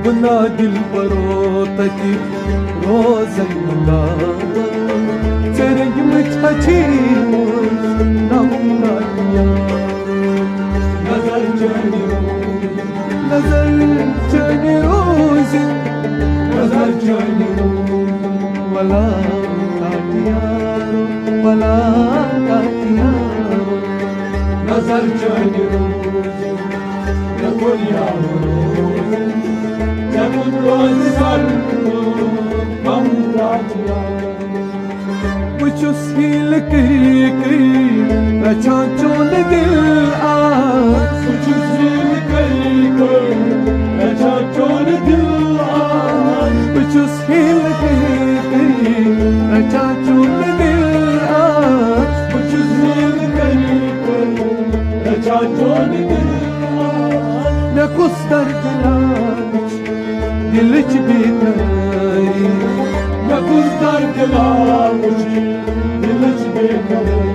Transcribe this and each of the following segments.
بنا دل برو تکی روزن ملا چرگ مچھچی نمرانیا نظر چانی روز نظر چانی ولا کاتیارو ولا کاتیارو نظر چانی روز نکن یارو نکن روز سر بچوس هیل کی رچا چون دل آس بچوس هیل کی رچا چون دل آس بچوس هیل کی رچا چون دل آس بچوس هیل کی رچا چون دل آس نکوس در دلچ بیکاری نکوس در دلچ بیکاری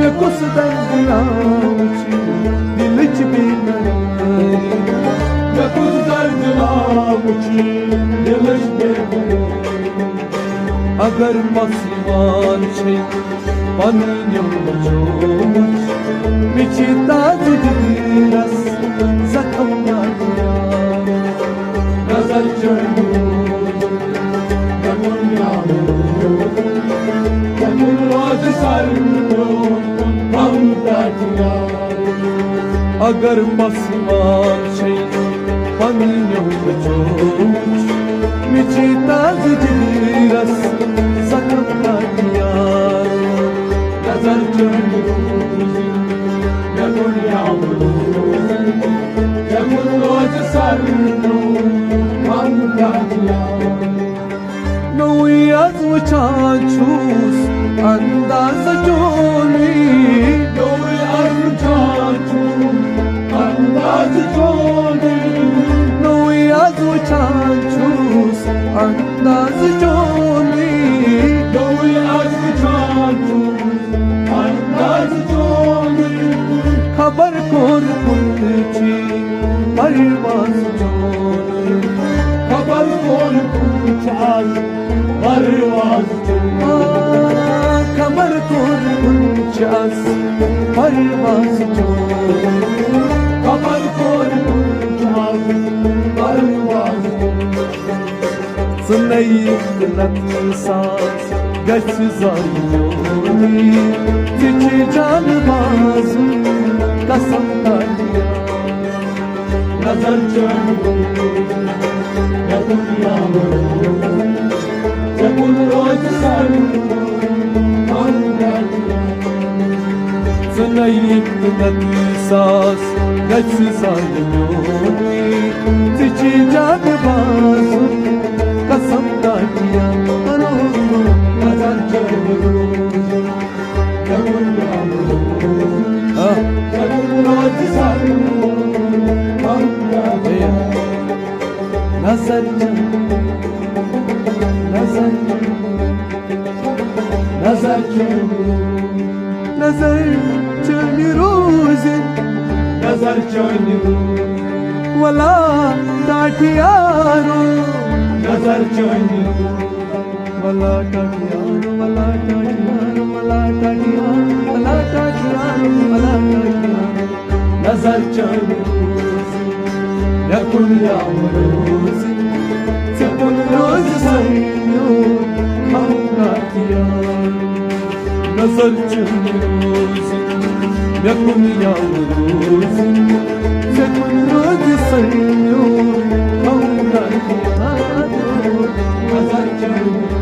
نکوس در دلچ بیکاری نکوس در دلچ بیکاری اگر مسلمان چی پنیم بچوش میچی تاج دیرس زکم نادیا نظر چانی نکن یارو نکن روز سر غم دادیا اگر مسلمان چی پنیم بچوش میچی تاج دیرس زکم نادیا نظر چانی نکن یارو نکن روز سر نوی از وچان چوس انداز جولی نوی از وچان چوس انداز جولی نوی از وچان چوس انداز جولی نوی از وچان چوس انداز جولی خبر کن کنچی پرواز جولی خبر کن کنچاز پرواز جولی خبر کن کنچاز پرواز جولی خبر کن کنچاز پرواز سنیت نتساز گچ زاریولی چچی جان بازو قسم کردیا نظر چانی نکن یارو نکن روز سر غم دادیا سنیت نتساز گچ زاریولی چچی جان بازو قسم کردیا نظر چانی نکن یارو نکن روز سر نظر چانی روز نظر چانی ولا کاتیارو نظر چانی ولا کاتیارو ولا کاتیارو ولا کاتیارو ولا کاتیارو ولا کاتیارو نظر چانی نکن یارو سکن روز سریو هم کاتیارو نظر چانی نکن یارو سکن روز سریو هم کاتیارو نظر چانی